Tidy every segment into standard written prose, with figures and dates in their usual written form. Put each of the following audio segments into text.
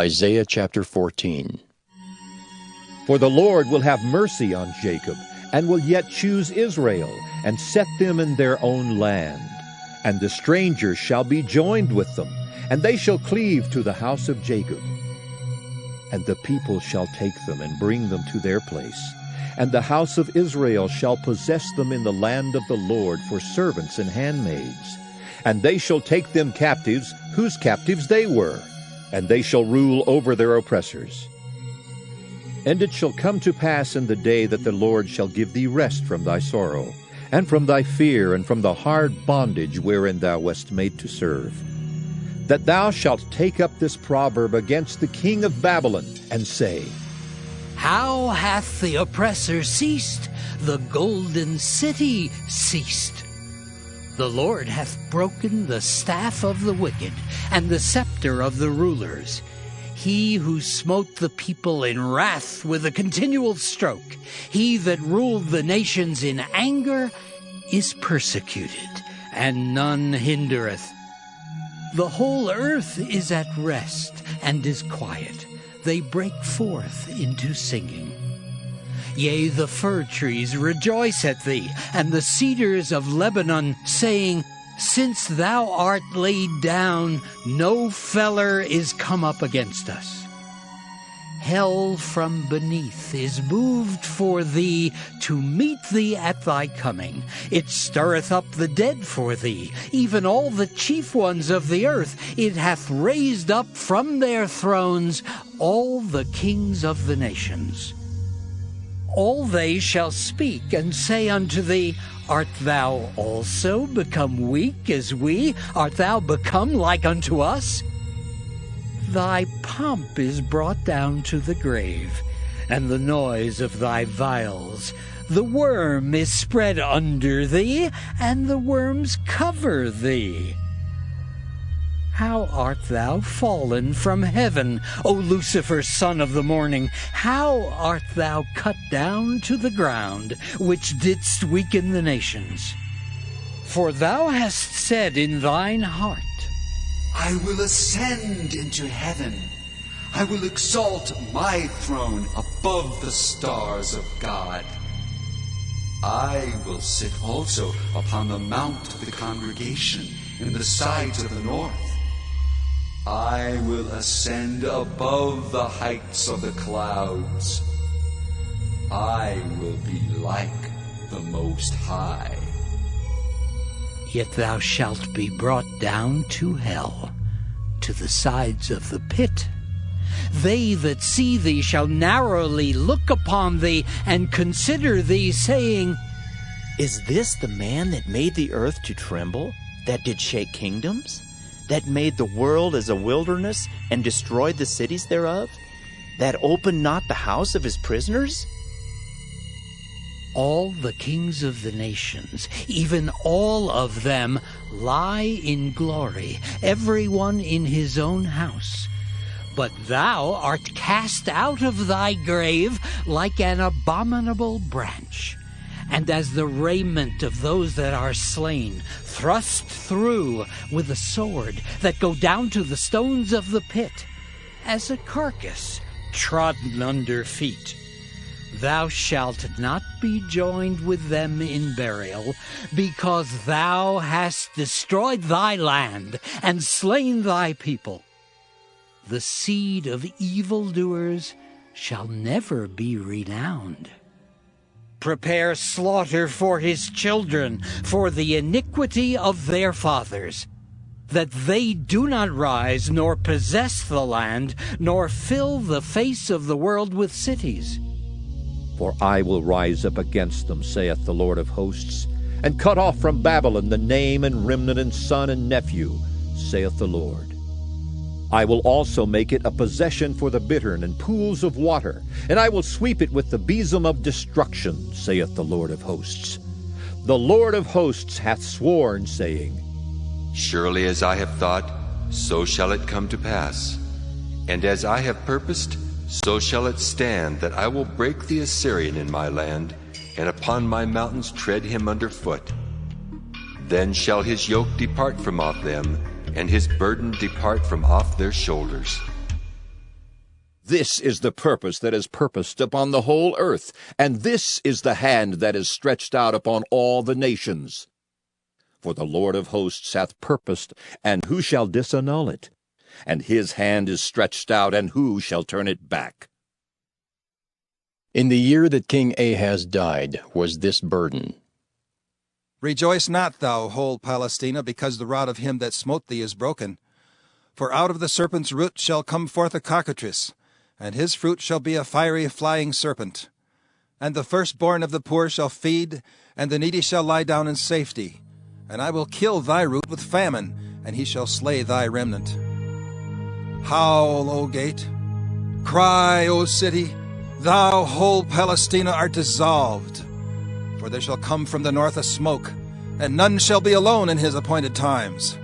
Isaiah chapter 14. For the Lord will have mercy on Jacob, and will yet choose Israel, and set them in their own land. And the strangers shall be joined with them, and they shall cleave to the house of Jacob. And the people shall take them and bring them to their place, and the house of Israel shall possess them in the land of the Lord for servants and handmaids. And they shall take them captives, whose captives they were, and they shall rule over their oppressors. And it shall come to pass in the day that the Lord shall give thee rest from thy sorrow, and from thy fear, and from the hard bondage wherein thou wast made to serve, that thou shalt take up this proverb against the king of Babylon, and say, How hath the oppressor ceased? The golden city ceased. The Lord hath broken the staff of the wicked, and the scepter of the rulers. He who smote the people in wrath with a continual stroke, he that ruled the nations in anger, is persecuted, and none hindereth. The whole earth is at rest, and is quiet. They break forth into singing. Yea, the fir trees rejoice at thee, and the cedars of Lebanon, saying, Since thou art laid down, no feller is come up against us. Hell from beneath is moved for thee, to meet thee at thy coming. It stirreth up the dead for thee, even all the chief ones of the earth. It hath raised up from their thrones all the kings of the nations. All they shall speak and say unto thee, Art thou also become weak as we? Art thou become like unto us? Thy pomp is brought down to the grave, and the noise of thy vials. The worm is spread under thee, and the worms cover thee. How art thou fallen from heaven, O Lucifer, son of the morning? How art thou cut down to the ground, which didst weaken the nations? For thou hast said in thine heart, I will ascend into heaven. I will exalt my throne above the stars of God. I will sit also upon the mount of the congregation in the sides of the north. I will ascend above the heights of the clouds. I will be like the Most High. Yet thou shalt be brought down to hell, to the sides of the pit. They that see thee shall narrowly look upon thee, and consider thee, saying, Is this the man that made the earth to tremble, that did shake kingdoms? That made the world as a wilderness, and destroyed the cities thereof? That opened not the house of his prisoners? All the kings of the nations, even all of them, lie in glory, every one in his own house. But thou art cast out of thy grave like an abominable branch, and as the raiment of those that are slain, thrust through with a sword, that go down to the stones of the pit, as a carcass trodden under feet. Thou shalt not be joined with them in burial, because thou hast destroyed thy land, and slain thy people. The seed of evildoers shall never be renowned. Prepare slaughter for his children, for the iniquity of their fathers, that they do not rise, nor possess the land, nor fill the face of the world with cities. For I will rise up against them, saith the Lord of hosts, and cut off from Babylon the name and remnant and son and nephew, saith the Lord. I will also make it a possession for the bittern and pools of water, and I will sweep it with the besom of destruction, saith the Lord of hosts. The Lord of hosts hath sworn, saying, Surely as I have thought, so shall it come to pass. And as I have purposed, so shall it stand, that I will break the Assyrian in my land, and upon my mountains tread him under foot. Then shall his yoke depart from off them, and his burden depart from off their shoulders. This is the purpose that is purposed upon the whole earth, and this is the hand that is stretched out upon all the nations. For the Lord of hosts hath purposed, and who shall disannul it? And his hand is stretched out, and who shall turn it back? In the year that King Ahaz died was this burden. Rejoice not, thou whole Palestina, because the rod of him that smote thee is broken. For out of the serpent's root shall come forth a cockatrice, and his fruit shall be a fiery flying serpent. And the firstborn of the poor shall feed, and the needy shall lie down in safety. And I will kill thy root with famine, and he shall slay thy remnant. Howl, O gate! Cry, O city! Thou whole Palestina art dissolved. For there shall come from the north a smoke, and none shall be alone in his appointed times.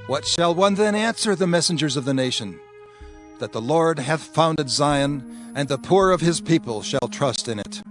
What shall one then answer the messengers of the nation? That the Lord hath founded Zion, and the poor of his people shall trust in it.